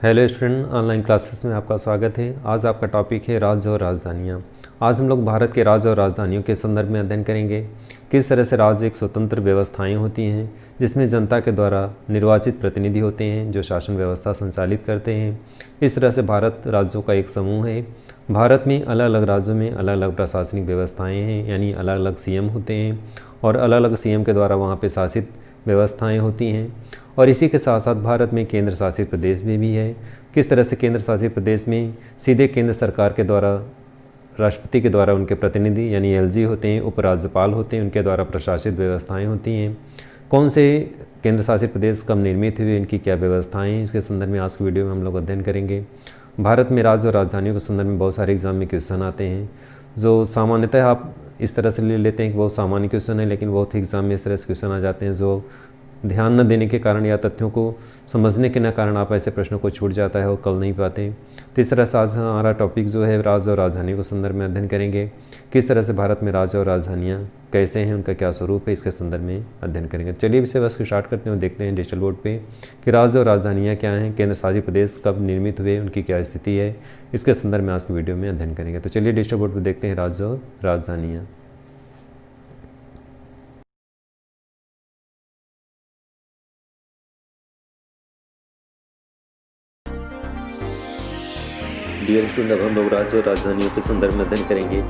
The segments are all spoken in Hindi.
हेलो स्टूडेंट, ऑनलाइन क्लासेस में आपका स्वागत है। आज आपका टॉपिक है राज्य और राजधानियाँ। आज हम लोग भारत के राज्य और राजधानियों के संदर्भ में अध्ययन करेंगे। किस तरह से राज्य एक स्वतंत्र व्यवस्थाएं होती हैं जिसमें जनता के द्वारा निर्वाचित प्रतिनिधि होते हैं जो शासन व्यवस्था संचालित करते हैं। इस तरह से भारत राज्यों का एक समूह है। भारत में अलग अलग राज्यों में अलग अलग प्रशासनिक व्यवस्थाएँ हैं, यानी अलग अलग सीएम होते हैं और अलग अलग सीएम के द्वारा वहाँ पर शासित व्यवस्थाएँ होती हैं। और इसी के साथ साथ भारत में केंद्र शासित प्रदेश भी है। किस तरह से केंद्र शासित प्रदेश में सीधे केंद्र सरकार के द्वारा, राष्ट्रपति के द्वारा उनके प्रतिनिधि यानी एलजी होते हैं, उपराज्यपाल होते हैं, उनके द्वारा प्रशासित व्यवस्थाएं होती हैं। कौन से केंद्र शासित प्रदेश कब निर्मित हुए, इनकी क्या व्यवस्थाएं हैं, इसके संदर्भ में आज की वीडियो में हम लोग अध्ययन करेंगे। भारत में राज्य और राजधानियों के संदर्भ में बहुत सारे एग्जाम में क्वेश्चन आते हैं जो सामान्यतः आप इस तरह से ले लेते हैं कि बहुत सामान्य क्वेश्चन है, लेकिन बहुत ही एग्जाम में इस तरह से क्वेश्चन आ जाते हैं जो ध्यान न देने के कारण या तथ्यों को समझने के न कारण आप ऐसे प्रश्नों को छूट जाता है और कर नहीं पाते। तो इस तरह से आज हमारा टॉपिक जो है राज्य और राजधानी को संदर्भ में अध्ययन करेंगे। किस तरह से भारत में राज्य और राजधानियाँ कैसे हैं, उनका क्या स्वरूप है, इसके संदर्भ में अध्ययन करेंगे। चलिए विषय वस्तु स्टार्ट करते हैं और देखते हैं डिजिटल बोर्ड पे कि राज्य और राजधानियाँ क्या हैं, केंद्र शासित प्रदेश कब निर्मित हुए, उनकी क्या स्थिति है, इसके संदर्भ में आज की वीडियो में अध्ययन करेंगे। तो चलिए डिजिटल बोर्ड पर देखते हैं राज्य और राजधानियाँ। डियर स्टूडेंट, अब हम लोग राज्य और राजधानियों के संदर्भ में अध्ययन करेंगे।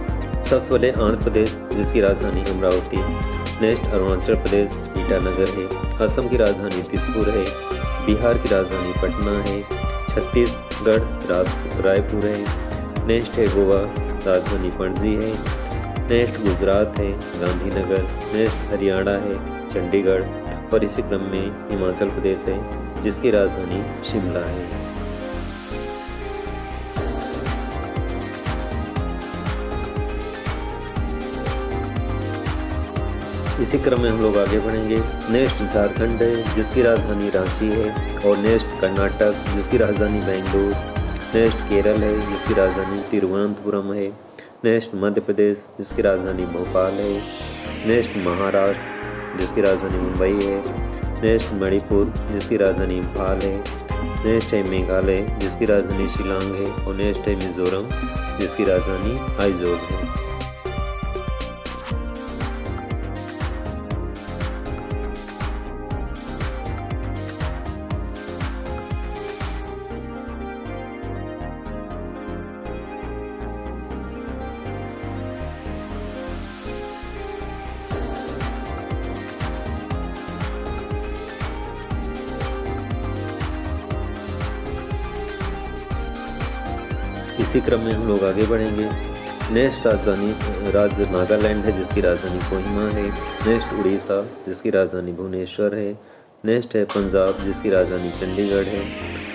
सबसे पहले आंध्र प्रदेश जिसकी राजधानी अमरावती, नेक्स्ट अरुणाचल प्रदेश ईटानगर है, असम की राजधानी दिसपुर है, बिहार की राजधानी पटना है, छत्तीसगढ़ रायपुर है, नेक्स्ट है गोवा, राजधानी पणजी है, नेक्स्ट गुजरात है गांधीनगर, नेक्स्ट हरियाणा है चंडीगढ़ और इसी क्रम में हिमाचल प्रदेश है जिसकी राजधानी शिमला है। इसी क्रम में हम लोग आगे बढ़ेंगे। नेक्स्ट झारखंड है जिसकी राजधानी रांची है और नेक्स्ट कर्नाटक जिसकी राजधानी बेंगलुरु, नेक्स्ट केरल है जिसकी राजधानी तिरुवनंतपुरम है, नेक्स्ट मध्य प्रदेश जिसकी राजधानी भोपाल है, नेक्स्ट महाराष्ट्र जिसकी राजधानी मुंबई है, नेक्स्ट मणिपुर जिसकी राजधानी इम्फाल है, नेक्स्ट है मेघालय जिसकी राजधानी शिलांग है और नेक्स्ट है मिजोरम जिसकी राजधानी आइजोल है। इसी क्रम में हम लोग आगे बढ़ेंगे। नेक्स्ट राज्य नागालैंड है जिसकी राजधानी कोहिमा है, नेक्स्ट उड़ीसा जिसकी राजधानी भुवनेश्वर है, नेक्स्ट है पंजाब जिसकी राजधानी चंडीगढ़ है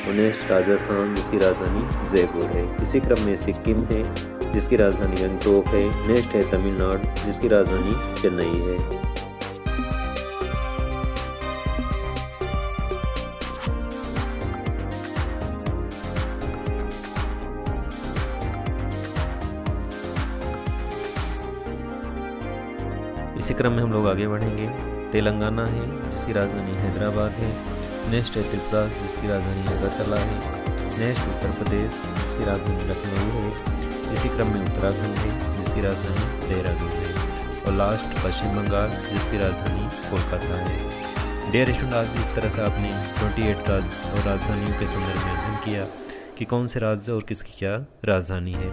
और नेक्स्ट राजस्थान जिसकी राजधानी जयपुर है। इसी क्रम में सिक्किम है जिसकी राजधानी गंगटोक है, नेक्स्ट है तमिलनाडु जिसकी राजधानी चेन्नई है। इसी क्रम में हम लोग आगे बढ़ेंगे। तेलंगाना है जिसकी राजधानी हैदराबाद है, नेक्स्ट है त्रिपुरा जिसकी राजधानी अगरतला है, नेक्स्ट उत्तर प्रदेश जिसकी राजधानी लखनऊ है, इसी क्रम में उत्तराखंड है जिसकी राजधानी देहरादून है और लास्ट पश्चिम बंगाल जिसकी राजधानी कोलकाता है। डियर स्टूडेंट, आज इस तरह से आपने 28 राज्य और राजधानियों के संदर्भ में अध्ययन किया कि कौन से राज्य और किसकी क्या राजधानी है।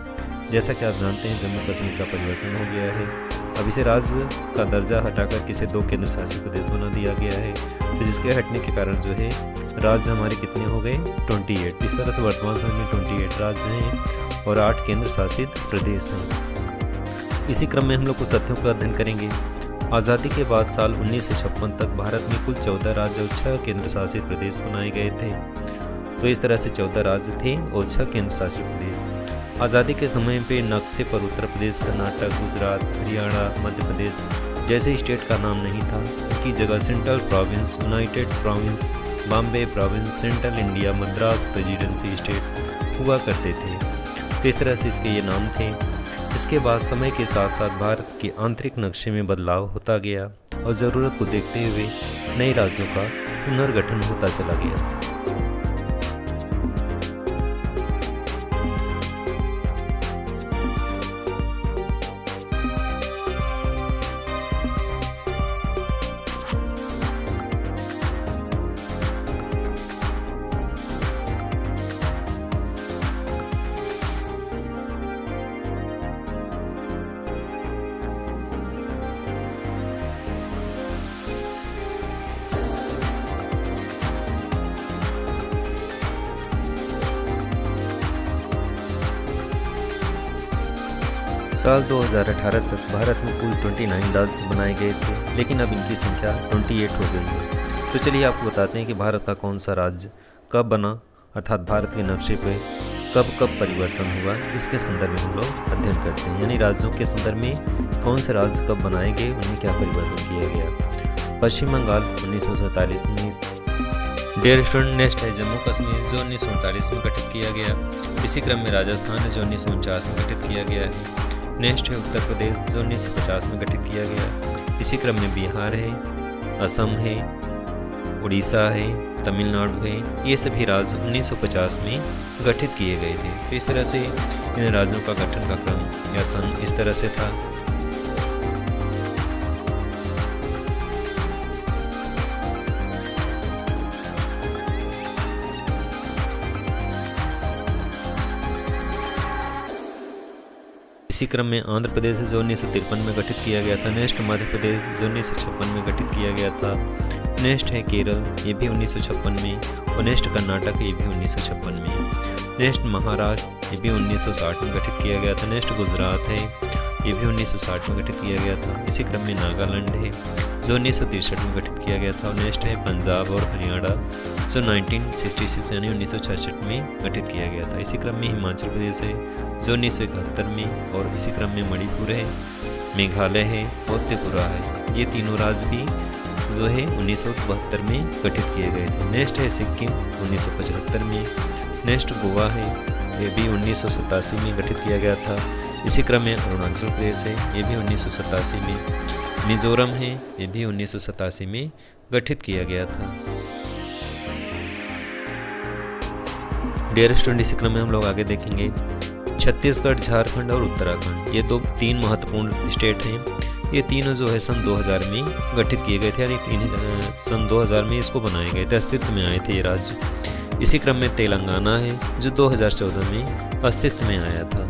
जैसा कि आप जानते हैं जम्मू कश्मीर का परिवर्तन हो गया है, अब इसे राज्य का दर्जा हटाकर किसे 2 केंद्र शासित प्रदेश बना दिया गया है। तो जिसके हटने के कारण जो है राज्य हमारे कितने हो गए 28। इस तरह से वर्तमान समय में 28 राज्य हैं और 8 केंद्र शासित प्रदेश हैं। इसी क्रम में हम लोग कुछ तथ्यों का अध्ययन करेंगे। आज़ादी के बाद साल 1956 तक भारत में कुल 14 राज्य और 6 केंद्र शासित प्रदेश बनाए गए थे। तो इस तरह से 14 राज्य थे और 6 केंद्र शासित प्रदेश। आज़ादी के समय पे नक्शे पर उत्तर प्रदेश, कर्नाटक, गुजरात, हरियाणा, मध्य प्रदेश जैसे स्टेट का नाम नहीं था। उनकी जगह central province, United province, Bombay province, central India, Madras presidency state हुआ करते थे। तो इस तरह से इसके ये नाम थे। इसके बाद समय के साथ साथ भारत के आंतरिक नक्शे में बदलाव होता गया और ज़रूरत को देखते हुए नए राज्यों का पुनर्गठन होता चला गया। साल 2018 तक भारत में कुल 29 राज्य बनाए गए थे, लेकिन अब इनकी संख्या 28 हो गई है। तो चलिए आपको बताते हैं कि भारत का कौन सा राज्य कब बना, अर्थात भारत के नक्शे पे कब कब परिवर्तन हुआ, इसके संदर्भ में हम लोग अध्ययन करते हैं। यानी राज्यों के संदर्भ में कौन से राज्य कब बनाए गए, उनमें क्या परिवर्तन किया गया। पश्चिम बंगाल 1947 में। डियर स्टूडेंट, नेक्स्ट है जम्मू कश्मीर जो 1948 में गठित किया गया। इसी क्रम में राजस्थान है जो 1949 में गठित किया गया है। नेक्स्ट है उत्तर प्रदेश जो 1950 में गठित किया गया। इसी क्रम में बिहार है, असम है, उड़ीसा है, तमिलनाडु है। ये सभी राज्य 1950 में गठित किए गए थे। तो इस तरह से इन राज्यों का गठन का क्रम या सन इस तरह से था। इसी क्रम में आंध्र प्रदेश जो 1953 में गठित किया गया था। नेक्स्ट मध्य प्रदेश जो 1956 में गठित किया गया था। नेक्स्ट है केरल, ये भी 1956 में। और नेक्स्ट कर्नाटक, ये भी 1956 में। नेक्स्ट महाराष्ट्र, ये भी 1960 में गठित किया गया था। नेक्स्ट गुजरात है, ये भी 1960 में गठित किया गया था। इसी क्रम में नागालैंड है जो 1963 में गठित किया गया था। और नेक्स्ट है पंजाब और हरियाणा जो 1966 यानी 1966 में गठित किया गया था। इसी क्रम में हिमाचल प्रदेश है जो 1971 में। और इसी क्रम में मणिपुर है, मेघालय है और त्रिपुरा है। ये तीनों राज्य भी जो है 1972 में गठित किए गए थे। नेक्स्ट है सिक्किम 1975 में। नेक्स्ट गोवा है, ये भी 1987 में गठित किया गया था। इसी क्रम में अरुणाचल प्रदेश है, ये भी 1987 में। मिजोरम है, ये भी 1987 में गठित किया गया था। डियर स्टूडेंट, इसी क्रम में हम लोग आगे देखेंगे छत्तीसगढ़, झारखंड और उत्तराखंड। ये तीन महत्वपूर्ण स्टेट हैं। ये तीनों जो है सन 2000 में गठित किए गए थे, यानी सन 2000 में इसको बनाए गए थे, अस्तित्व में आए थे ये राज्य। इसी क्रम में तेलंगाना है जो 2014 में अस्तित्व में आया था।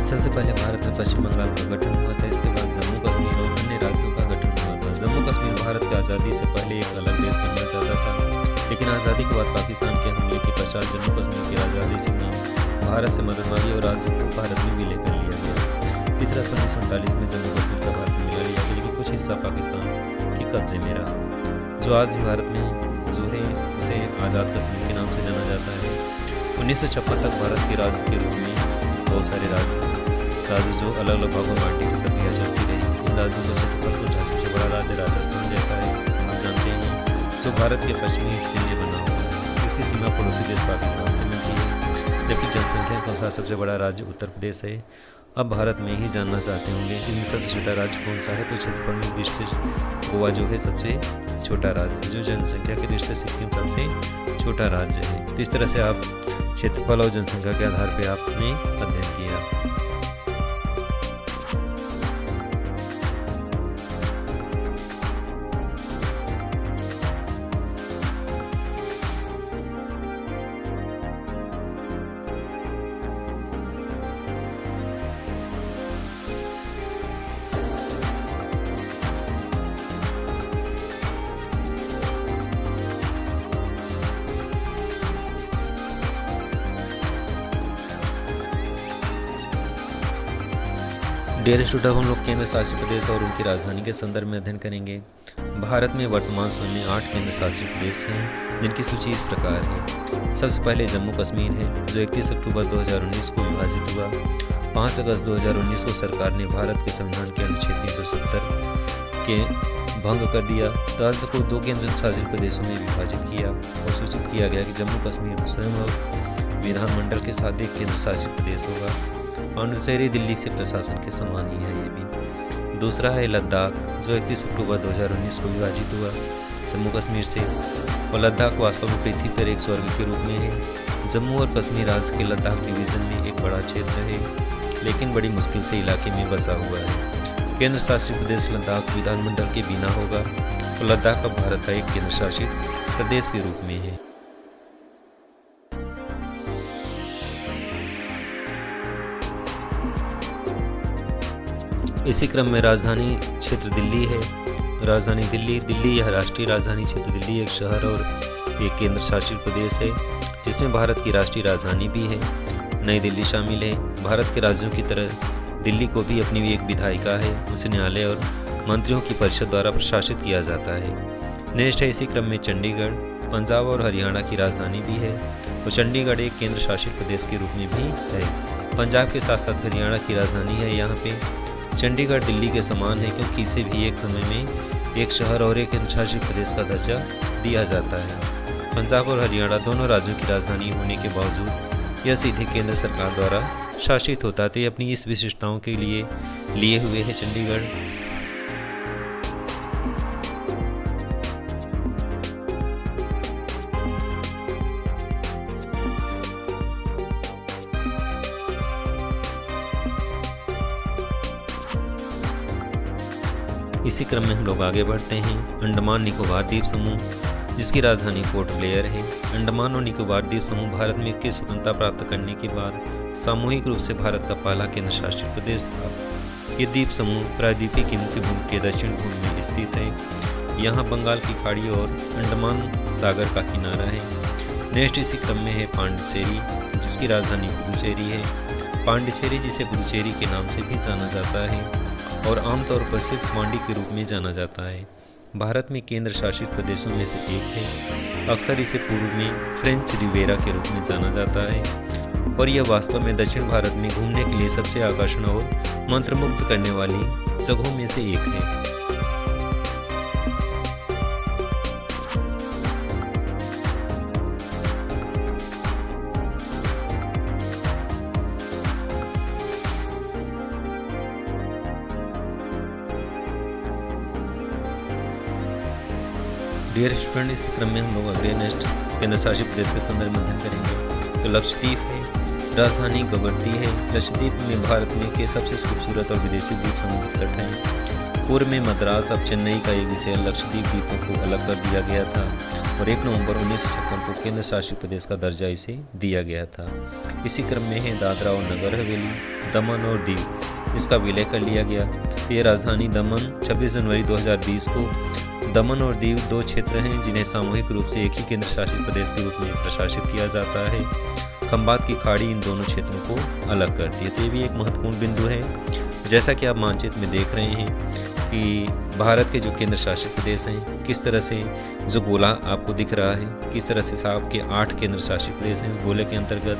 सबसे पहले भारत में पश्चिम बंगाल का गठन हुआ था। इसके बाद जम्मू कश्मीर और अन्य राज्यों का गठन हुआ था। जम्मू कश्मीर भारत की आज़ादी से पहले एक अलग देश बनना चाहता था, लेकिन आज़ादी के बाद पाकिस्तान के हमले के पश्चात जम्मू कश्मीर की आज़ादी से भारत से मदद मांगी और राज्य को भारत में विलय कर लिया गया। इस तरह 1947 में जम्मू कश्मीर का भारत में मिला लिया गया, लेकिन कुछ हिस्सा पाकिस्तान के कब्जे में रहा, जो आज भी भारत में जो है उसे आज़ाद कश्मीर के नाम से जाना जाता है। 1956 तक भारत के राज्य के रूप में बहुत सारे राज्य जो अलग अलग भागों में बांटने की प्रक्रिया चलती रही। इन राज्यों का क्षेत्रफल कुल सबसे बड़ा राज्य राजस्थान जैसा है, आप जानते हैं, जो भारत के पश्चिमी हिस्से में बना हुआ है, इसकी सीमा पड़ोसी देश पाकिस्तान से मिलती है। जबकि जनसंख्या के अनुसार सबसे बड़ा राज्य उत्तर प्रदेश है। अब भारत में ही जानना चाहते होंगे इनमें सबसे छोटा राज्य कौन सा है, तो क्षेत्रफल की दृष्टि से गोवा जो है सबसे छोटा राज्य है, जो जनसंख्या की दृष्टि से सिक्किम सबसे छोटा राज्य है। तो इस तरह से आप क्षेत्रफल और जनसंख्या के आधार पर आपने अध्ययन किया। डियर स्टूडेंट, हम लोग केंद्र शासित प्रदेश और उनकी राजधानी के संदर्भ में अध्ययन करेंगे। भारत में वर्तमान समय में 8 केंद्र शासित प्रदेश हैं, जिनकी सूची इस प्रकार है। सबसे पहले जम्मू कश्मीर है, जो 31 अक्टूबर 2019 को विभाजित हुआ। 5 अगस्त 2019 को सरकार ने भारत के संविधान के अनुच्छेद 370 के भंग कर दिया। राज्य को 2 केंद्र शासित प्रदेशों में विभाजित किया और सूचित किया गया कि जम्मू कश्मीर स्वयं और विधानमंडल के साथ एक केंद्र शासित प्रदेश होगा और शहरी दिल्ली से प्रशासन के समान ही है ये भी। दूसरा है लद्दाख, जो 31 अक्टूबर 2019 को विभाजित हुआ जम्मू कश्मीर से, और लद्दाख वास्तव में पृथ्वी पर एक स्वर्ग के रूप में है। जम्मू और कश्मीर राज्य के लद्दाख डिवीज़न में एक बड़ा क्षेत्र है, लेकिन बड़ी मुश्किल से इलाके में बसा हुआ है। केंद्र शासित प्रदेश लद्दाख विधानमंडल के बिना होगा तो लद्दाख अब भारत का एक केंद्र शासित प्रदेश के रूप में है। इसी क्रम में राजधानी क्षेत्र दिल्ली है। राजधानी दिल्ली यह राष्ट्रीय राजधानी क्षेत्र दिल्ली एक शहर और एक केंद्र शासित प्रदेश है, जिसमें भारत की राष्ट्रीय राजधानी भी है। नई दिल्ली शामिल है। भारत के राज्यों की तरह दिल्ली को भी अपनी एक विधायिका है। उसे न्यायालय और मंत्रियों की परिषद द्वारा प्रशासित किया जाता है। नेक्स्ट है इसी क्रम में चंडीगढ़, पंजाब और हरियाणा की राजधानी भी है और चंडीगढ़ एक केंद्र शासित प्रदेश के रूप में भी है। पंजाब के साथ साथ हरियाणा की राजधानी है। यहाँ पे चंडीगढ़ दिल्ली के समान है, क्योंकि इसे भी एक समय में एक शहर और एक केंद्र शासित प्रदेश का दर्जा दिया जाता है। पंजाब और हरियाणा दोनों राज्यों की राजधानी होने के बावजूद यह सीधे केंद्र सरकार द्वारा शासित होता है, तो ये अपनी इस विशेषताओं के लिए हुए है चंडीगढ़। इसी क्रम में हम लोग आगे बढ़ते हैं। अंडमान निकोबार द्वीप समूह, जिसकी राजधानी पोर्ट ब्लेयर है। अंडमान और निकोबार द्वीप समूह भारत में की स्वतंत्रता प्राप्त करने के बाद सामूहिक रूप से भारत का पहला केंद्र शासित प्रदेश था। ये द्वीप समूह प्रायद्वीपीय की मुख्य भूमि के दक्षिण पूर्व में स्थित है। यहाँ बंगाल की खाड़ी और अंडमान सागर का किनारा है। नेक्स्ट इसी क्रम में है पांडिचेरी, जिसकी राजधानी पुडुचेरी है। पांडिचेरी, जिसे पुडुचेरी के नाम से भी जाना जाता है और आमतौर पर सिर्फ पांडी के रूप में जाना जाता है, भारत में केंद्र शासित प्रदेशों में से एक है। अक्सर इसे पूर्व में फ्रेंच रिवेरा के रूप में जाना जाता है और यह वास्तव में दक्षिण भारत में घूमने के लिए सबसे आकर्षण और मंत्रमुग्ध करने वाली जगहों में से एक है। डियर स्टूडेंट, इस क्रम में हम लोग अगले नेक्स्ट केंद्र शासित प्रदेश के संदर्भ में अध्ययन करेंगे। तो लक्षद्वीप है, राजधानी कवरत्ती है। लक्षद्वीप में भारत में के सबसे खूबसूरत और विदेशी द्वीप समुद्र तट हैं। पूर्व में मद्रास अब चेन्नई का एक विषय लक्षद्वीप द्वीपों को अलग कर दिया गया था और 1 नवंबर 1956 को केंद्र शासित प्रदेश का दर्जा इसे दिया गया था। इसी क्रम में है दादरा और नगर हवेली, दमन और दीव, इसका विलय कर लिया गया। तो ये राजधानी दमन 26 जनवरी 2020 को दमन और दीव 2 क्षेत्र हैं जिन्हें सामूहिक रूप से एक ही केंद्र शासित प्रदेश के रूप में प्रशासित किया जाता है। खंबात की खाड़ी इन दोनों क्षेत्रों को अलग करती है। तो ये भी एक महत्वपूर्ण बिंदु है। जैसा कि आप मानचित्र में देख रहे हैं कि भारत के जो केंद्र शासित प्रदेश हैं, किस तरह से जो गोला आपको दिख रहा है, किस तरह से साहब के 8 केंद्र शासित प्रदेश हैं। इस गोले के अंतर्गत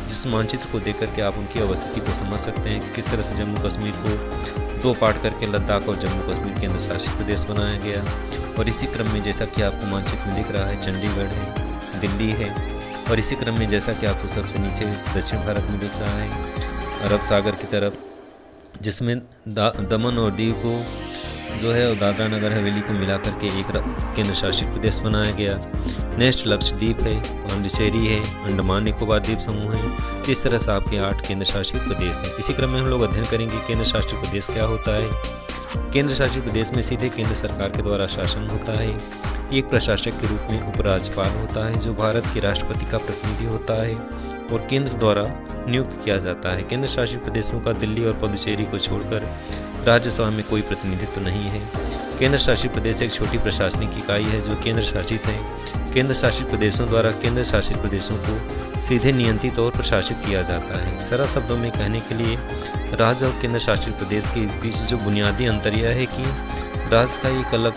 जिस मानचित्र को देख करके आप उनकी अवस्थिति को समझ सकते हैं कि किस तरह से जम्मू कश्मीर को 2 पार्ट करके लद्दाख और जम्मू कश्मीर केंद्र शासित प्रदेश बनाया गया। और इसी क्रम में जैसा कि आपको मानचित्र में दिख रहा है, चंडीगढ़ है, दिल्ली है। और इसी क्रम में जैसा कि आपको सबसे नीचे दक्षिण भारत में दिख रहा है अरब सागर की तरफ, जिसमें दमन और दीव को जो है और दादरा नगर हवेली को मिलाकर के एक केंद्र शासित प्रदेश बनाया गया। नेक्स्ट लक्षद्वीप है, पांडिचेरी है, अंडमान निकोबार द्वीप समूह है। इस तरह से आपके 8 केंद्र शासित प्रदेश हैं। इसी क्रम में हम लोग अध्ययन करेंगे केंद्र शासित प्रदेश क्या होता है। केंद्र शासित प्रदेश में सीधे केंद्र सरकार के द्वारा शासन होता है। एक प्रशासक के रूप में उपराज्यपाल होता है जो भारत के राष्ट्रपति का प्रतिनिधि होता है और केंद्र द्वारा नियुक्त किया जाता है। केंद्र शासित प्रदेशों का दिल्ली और पुडुचेरी को छोड़कर राज्यसभा में कोई प्रतिनिधित्व नहीं है। केंद्र शासित प्रदेश एक छोटी प्रशासनिक इकाई है जो केंद्र शासित है। केंद्र शासित प्रदेशों द्वारा केंद्र शासित प्रदेशों को सीधे नियंत्रित और प्रशासित किया जाता है। सरल शब्दों में कहने के लिए राज्य और केंद्र शासित प्रदेश के बीच जो बुनियादी अंतर यह है कि राज्य का एक अलग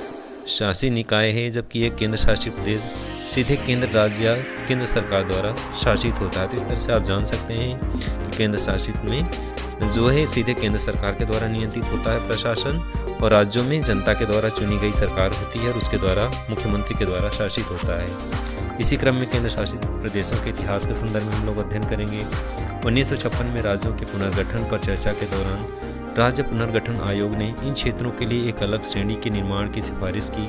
शासी निकाय है, जबकि एक केंद्र शासित प्रदेश सीधे केंद्र राज्य या केंद्र सरकार द्वारा शासित होता है। तो इस तरह से आप जान सकते हैं कि केंद्र शासित में जो है सीधे केंद्र सरकार के द्वारा नियंत्रित होता है प्रशासन और राज्यों में जनता के द्वारा चुनी गई सरकार होती है और उसके द्वारा मुख्यमंत्री के द्वारा शासित होता है। इसी क्रम में केंद्र शासित प्रदेशों के इतिहास के संदर्भ में हम लोग अध्ययन करेंगे। 1956 में राज्यों के पुनर्गठन पर चर्चा के दौरान राज्य पुनर्गठन आयोग ने इन क्षेत्रों के लिए एक अलग श्रेणी के निर्माण की सिफारिश की,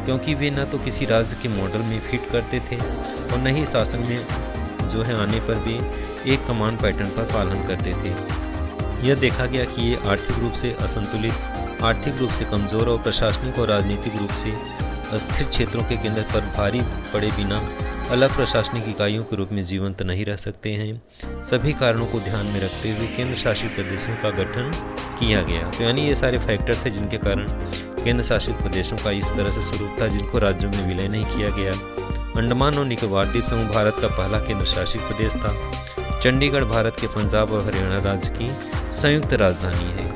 क्योंकि वे न तो किसी राज्य के मॉडल में फिट करते थे और न ही शासन में जो है आने पर भी एक कमांड पैटर्न पर पालन करते थे। यह देखा गया कि ये आर्थिक रूप से असंतुलित, आर्थिक रूप से कमज़ोर और प्रशासनिक और राजनीतिक रूप से अस्थिर क्षेत्रों के केंद्र पर भारी पड़े बिना अलग प्रशासनिक इकाइयों के रूप में जीवंत नहीं रह सकते हैं। सभी कारणों को ध्यान में रखते हुए केंद्र शासित प्रदेशों का गठन किया गया। तो यानी ये सारे फैक्टर थे जिनके कारण केंद्र शासित प्रदेशों का इस तरह से स्वरूप था, जिनको राज्यों में विलय नहीं किया गया। अंडमान और निकोबार द्वीप समूह भारत का पहला केंद्र शासित प्रदेश था। चंडीगढ़ भारत के पंजाब और हरियाणा राज्य की संयुक्त राजधानी है।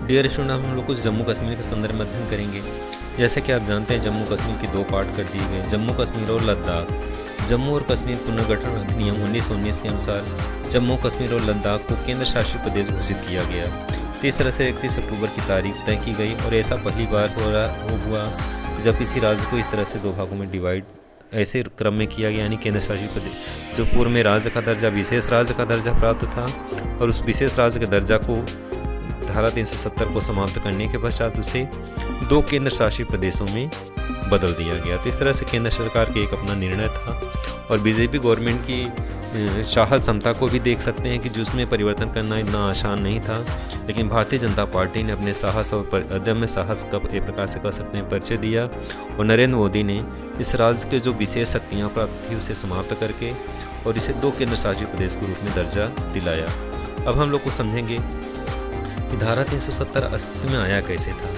डियर स्टूडेंट, हम लोग कुछ जम्मू कश्मीर के संदर्भ में अध्ययन करेंगे। जैसे कि आप जानते हैं, जम्मू कश्मीर के 2 पार्ट कर दिए गए, जम्मू कश्मीर और लद्दाख। जम्मू और कश्मीर पुनर्गठन अधिनियम 1919 के अनुसार जम्मू कश्मीर और लद्दाख को केंद्र शासित प्रदेश घोषित किया गया। इस तरह से 31 अक्टूबर की तारीख तय की गई और ऐसा पहली बार हुआ जब किसी राज्य को इस तरह से 2 भागों में डिवाइड ऐसे क्रम में किया गया, यानी केंद्र शासित प्रदेश जो पूर्व में राज्य का दर्जा, विशेष राज्य का दर्जा प्राप्त था, और उस विशेष राज्य के दर्जा को धारा 370 को समाप्त करने के पश्चात उसे 2 केंद्र शासित प्रदेशों में बदल दिया गया। तो इस तरह से केंद्र सरकार के एक अपना निर्णय था और बीजेपी गवर्नमेंट की साहस क्षमता को भी देख सकते हैं कि जिसमें परिवर्तन करना इतना आसान नहीं था, लेकिन भारतीय जनता पार्टी ने अपने साहस और अदम्य साहस का एक प्रकार से कह सकते हैं परिचय दिया और नरेंद्र मोदी ने इस राज्य के जो विशेष शक्तियाँ प्राप्त थी उसे समाप्त करके और इसे 2 केंद्र शासित प्रदेश के रूप में दर्जा दिलाया। अब हम लोग को समझेंगे कि धारा 370 अस्तित्व में आया कैसे था।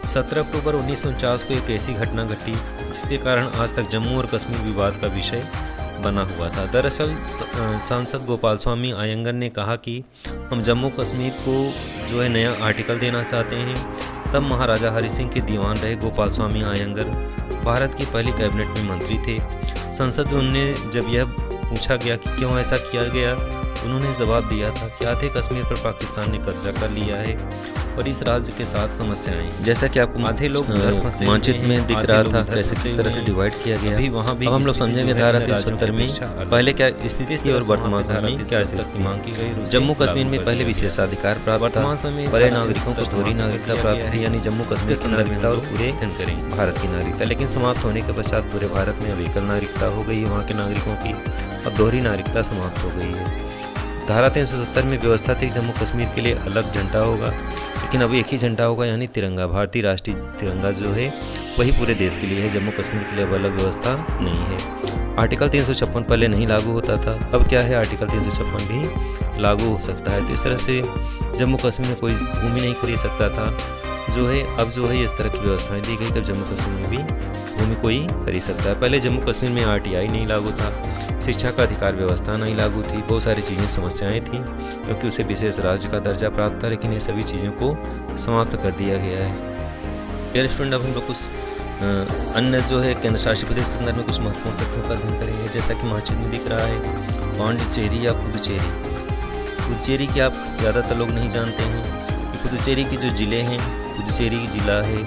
17 अक्टूबर 1949 को एक ऐसी घटना घटी जिसके कारण आज तक जम्मू और कश्मीर विवाद का विषय बना हुआ था। दरअसल सांसद गोपाल स्वामी अयंगर ने कहा कि हम जम्मू कश्मीर को जो है नया आर्टिकल देना चाहते हैं। तब महाराजा हरि सिंह के दीवान रहे गोपाल स्वामी अयंगर भारत की पहली कैबिनेट में मंत्री थे। संसद में उन्हें जब यह पूछा गया कि क्यों ऐसा किया गया, उन्होंने जवाब दिया था कि आधे कश्मीर पर पाकिस्तान ने कब्जा कर लिया है और इस राज्य के साथ समस्याएं, जैसा कि आपको आधे लोग मानचित्र में दिख रहा था कैसे किस तरह से डिवाइड किया गया है। वहाँ भी हम लोग समझेंगे धारा 370 में पहले क्या स्थिति थी और वर्तमान समय में क्या स्थिति मांग की गई। जम्मू कश्मीर में पहले विशेषाधिकार प्राप्त था, बड़े नागरिकों को दोहरी नागरिकता प्राप्त थी, यानी जम्मू कश्मीर की नागरिकता और पूरे भारत की नागरिकता, लेकिन समाप्त होने के पश्चात पूरे भारत में अब एकल नागरिकता हो गई है वहाँ के नागरिकों की। अब दोहरी नागरिकता समाप्त हो गई है। धारा 370 में व्यवस्था थी जम्मू कश्मीर के लिए अलग झंडा होगा, लेकिन अब एक ही झंडा होगा, यानी तिरंगा, भारतीय राष्ट्रीय तिरंगा जो है वही पूरे देश के लिए है। जम्मू कश्मीर के लिए अब अलग व्यवस्था नहीं है। आर्टिकल 356 पहले नहीं लागू होता था, अब क्या है आर्टिकल 356 भी लागू हो सकता है। तो इस तरह से जम्मू कश्मीर में कोई भूमि नहीं खरीद सकता था, जो है अब जो है इस तरह की व्यवस्थाएं दी गई कि जम्मू कश्मीर में भी भूमि कोई खरीद सकता है। पहले जम्मू कश्मीर में RTI नहीं लागू था, शिक्षा का अधिकार व्यवस्था नहीं लागू थी, बहुत सारी चीज़ें समस्याएं थी क्योंकि उसे विशेष राज्य का दर्जा प्राप्त था, लेकिन ये सभी चीज़ों को समाप्त कर दिया गया है। डियर स्टूडेंट, अब हम लोग कुछ अन्य जो है केंद्र शासित प्रदेश के संदर्भ में कुछ महत्वपूर्ण तथ्यों का अध्ययन करेंगे। जैसा कि मानचित्र में दिख रहा है पांडिचेरी या पुदुचेरी। पुदुचेरी की आप ज़्यादातर लोग नहीं जानते हैं। पुदुचेरी के जो ज़िले हैं, पुदुचेरी जिला है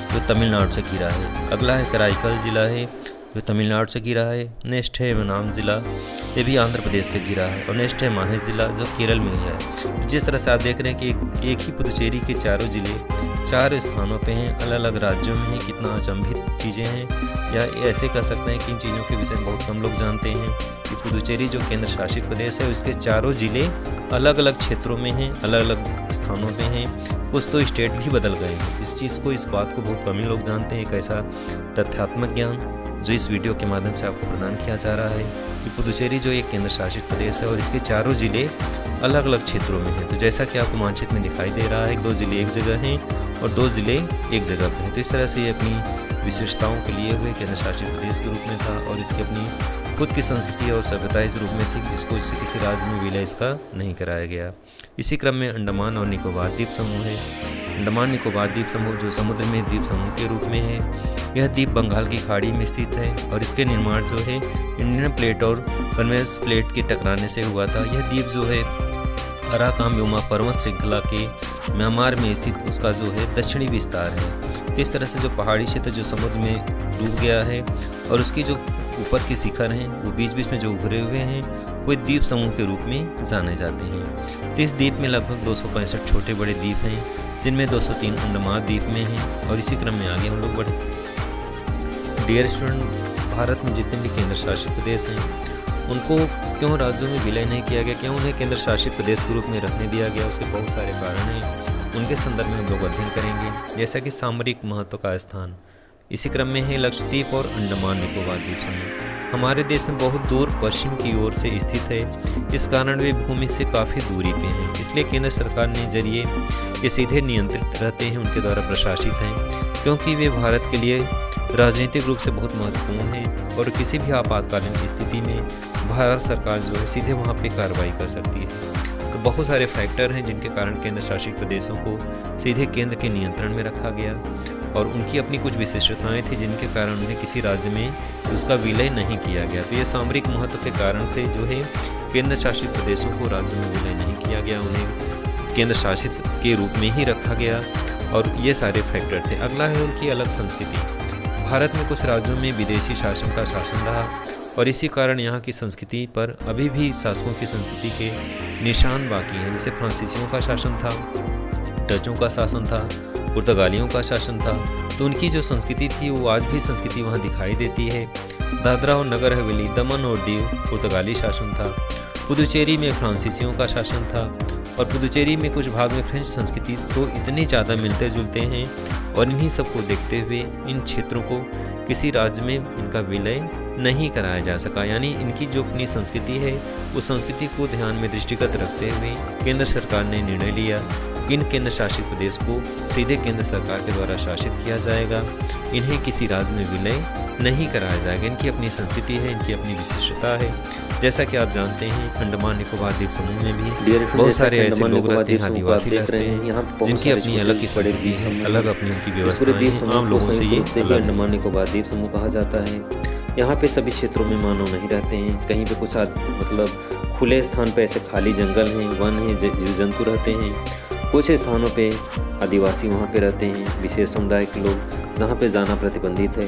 जो तमिलनाडु से घिरा है। अगला है कराईकल जिला है जो तमिलनाडु से घिरा है। नेक्स्ट है मनाम जिला, ये भी आंध्र प्रदेश से घिरा है। और नेक्स्ट है माहे जिला जो केरल में है। जिस तरह से आप देख रहे हैं कि एक ही पुदुचेरी के चारों जिले 4 स्थानों पे हैं, अलग अलग राज्यों में हैं। कितना अचंभित चीज़ें हैं, या ऐसे कह सकते हैं कि इन चीज़ों के विषय में बहुत कम लोग जानते हैं कि पुदुचेरी जो केंद्र शासित प्रदेश है उसके चारों जिले अलग अलग क्षेत्रों में हैं, अलग अलग स्थानों पे हैं। कुछ तो स्टेट भी बदल गए हैं। इस चीज़ को, इस बात को बहुत कम ही लोग जानते हैं। एक ऐसा तथ्यात्मक ज्ञान जो इस वीडियो के माध्यम से आपको प्रदान किया जा रहा है कि पुदुचेरी जो एक केंद्र शासित प्रदेश है और इसके चारों जिले अलग अलग क्षेत्रों में हैं। तो जैसा कि आपको मानचित्र में दिखाई दे रहा है, 2 जिले एक जगह हैं और 2 जिले एक जगह पर हैं। तो इस तरह से ये अपनी विशेषताओं के लिए हुए केंद्र शासित प्रदेश के रूप में था और इसकी अपनी खुद की संस्कृति और सभ्यता इस रूप में थी जिसको किसी राज्य में विलय इसका नहीं कराया गया। इसी क्रम में अंडमान और निकोबार द्वीप समूह है। अंडमान निकोबार द्वीप समूह जो समुद्र में द्वीप समूह के रूप में है। यह द्वीप बंगाल की खाड़ी में स्थित है और इसके निर्माण जो है इंडियन प्लेट और कन्वेस प्लेट के टकराने से हुआ था। यह द्वीप जो है अराकाम योमा पर्वत श्रृंखला के म्यांमार में स्थित उसका जो है दक्षिणी विस्तार है। इस तरह से जो पहाड़ी क्षेत्र जो समुद्र में डूब गया है और उसकी जो ऊपर के शिखर हैं वो बीच बीच में जो उभरे हुए हैं वो द्वीप समूह के रूप में जाने जाते हैं। तो इस द्वीप में लगभग 265 छोटे बड़े द्वीप हैं जिनमें 203 अंडमान द्वीप में हैं। और इसी क्रम में आगे हम लोग बढ़े। डियर स्टूडेंट, भारत में जितने भी केंद्र शासित प्रदेश हैं उनको क्यों राज्यों में विलय नहीं किया गया, क्यों उन्हें केंद्र शासित प्रदेश के रूप में रखने दिया गया, उसके बहुत सारे कारण हैं। उनके संदर्भ में हम लोग अध्ययन करेंगे, जैसा कि सामरिक महत्व का स्थान। इसी क्रम में है लक्षद्वीप और अंडमान निकोबार द्वीप समूह। हमारे देश में बहुत दूर पश्चिम की ओर से स्थित है, इस कारण वे भूमि से काफ़ी दूरी पे हैं। इसलिए केंद्र सरकार ने जरिए ये सीधे नियंत्रित रहते हैं, उनके द्वारा प्रशासित हैं, क्योंकि वे भारत के लिए राजनीतिक रूप से बहुत महत्वपूर्ण हैं और किसी भी आपातकालीन स्थिति में भारत सरकार जो है सीधे वहाँ पे कार्रवाई कर सकती है। तो बहुत सारे फैक्टर हैं जिनके कारण केंद्र शासित प्रदेशों को सीधे केंद्र के नियंत्रण में रखा गया और उनकी अपनी कुछ विशिष्टताएं थी जिनके कारण उन्हें किसी राज्य में उसका विलय नहीं किया गया। तो ये सामरिक महत्व के कारण से जो है केंद्र शासित प्रदेशों को राज्यों में विलय नहीं किया गया, उन्हें केंद्र शासित के रूप में ही रखा गया और ये सारे फैक्टर थे। अगला है उनकी अलग संस्कृति। भारत में कुछ राज्यों में विदेशी शासन का शासन रहा और इसी कारण यहाँ की संस्कृति पर अभी भी शासकों की संस्कृति के निशान बाकी हैं। जैसे फ्रांसीसियों का शासन था, डचों का शासन था, पुर्तगालियों का शासन था। तो उनकी जो संस्कृति थी वो आज भी संस्कृति वहाँ दिखाई देती है। दादरा और नगर हवेली, दमन और दीव पुर्तगाली शासन था। पुदुचेरी में फ्रांसीसियों का शासन था और पुदुचेरी में कुछ भाग में फ्रेंच संस्कृति तो इतने ज़्यादा मिलते जुलते हैं और इन्हीं सबको देखते हुए इन क्षेत्रों को किसी राज्य में इनका विलय नहीं कराया जा सका। यानी इनकी जो अपनी संस्कृति है उस संस्कृति को ध्यान में दृष्टिगत रखते हुए केंद्र सरकार ने निर्णय लिया कि इन केंद्र शासित प्रदेश को सीधे केंद्र सरकार के द्वारा शासित किया जाएगा, इन्हें किसी राज्य में विलय नहीं कराया जाएगा। इनकी अपनी संस्कृति है, इनकी अपनी विशिष्टता है। जैसा कि आप जानते हैं अंडमान निकोबार द्वीप समूह में भी बहुत सारे ऐसे लोग रहते हैं, आदिवासी रहते हैं, जिनकी अपनी अलग की संस्कृति है, अलग अपनी उनकी व्यवस्थाएं हैं। आम लोगों से ये अंडमान निकोबार द्वीप समूह कहा जाता है। यहाँ पे सभी क्षेत्रों में मानव नहीं रहते हैं। कहीं पे कुछ मतलब खुले स्थान पे ऐसे खाली जंगल हैं, वन हैं, जीव जंतु रहते हैं। कुछ स्थानों पे आदिवासी वहाँ पे रहते हैं, विशेष समुदाय के लोग, जहाँ पे जाना प्रतिबंधित है।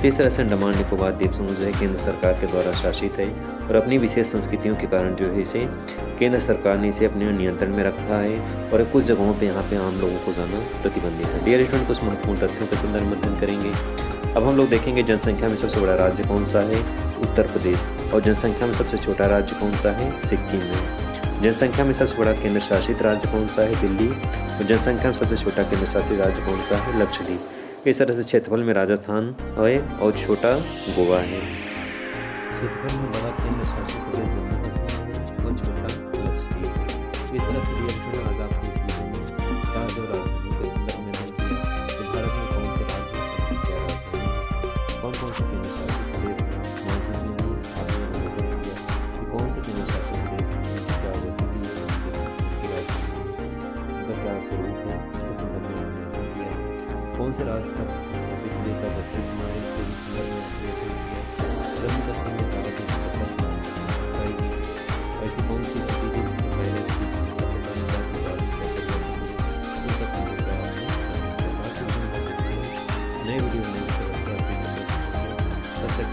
इस तरह से अंडमान निकोबार द्वीप समूह जो है केंद्र सरकार के द्वारा शासित है और अपनी विशेष संस्कृतियों के कारण जो है इसे केंद्र सरकार ने इसे अपने नियंत्रण में रखा है और कुछ जगहों पे यहाँ पे आम लोगों को जाना प्रतिबंधित है। डियर स्टूडेंट, कुछ महत्वपूर्ण तथ्यों के संदर्भ में अध्ययन करेंगे। अब हम लोग देखेंगे जनसंख्या में सबसे बड़ा राज्य कौन सा है, उत्तर प्रदेश, और जनसंख्या में सबसे छोटा राज्य कौन सा है, सिक्किम है। जनसंख्या में सबसे बड़ा केंद्र शासित राज्य कौन सा है, दिल्ली, और जनसंख्या में सबसे छोटा केंद्र शासित राज्य कौन सा है, लक्षद्वीप। इस तरह से क्षेत्रफल में राजस्थान है और छोटा गोवा है। क्षेत्रफल में बड़ा केंद्र शासित प्रदेश जम्मू कश्मीर है और छोटा लक्षद्वीप। इस तरह से आज आपको इस वीडियो में राज्य और राजधानी के संदर्भ में अध्ययन किया कि भारत में कौन से राज्य और क्या राजधानी है, कौन कौन से केंद्र शासित प्रदेश हैं, कौन से नहीं, आपने अध्ययन किया कि कौन से केंद्र शासित प्रदेश की क्या अवस्थिति है, उनका क्या स्वरूप है, इसके संदर्भ में हमने अध्ययन किया। कौन से राज्य का स्थापित किया, कब अस्तित्व में है, इसके भी संदर्भ में अध्ययन किया। जम्मू कश्मीर में भारत की सत्ता पाएगी, ऐसी कौन सी स्थिति थी जिसमें पहले नए वीडियो में तब तक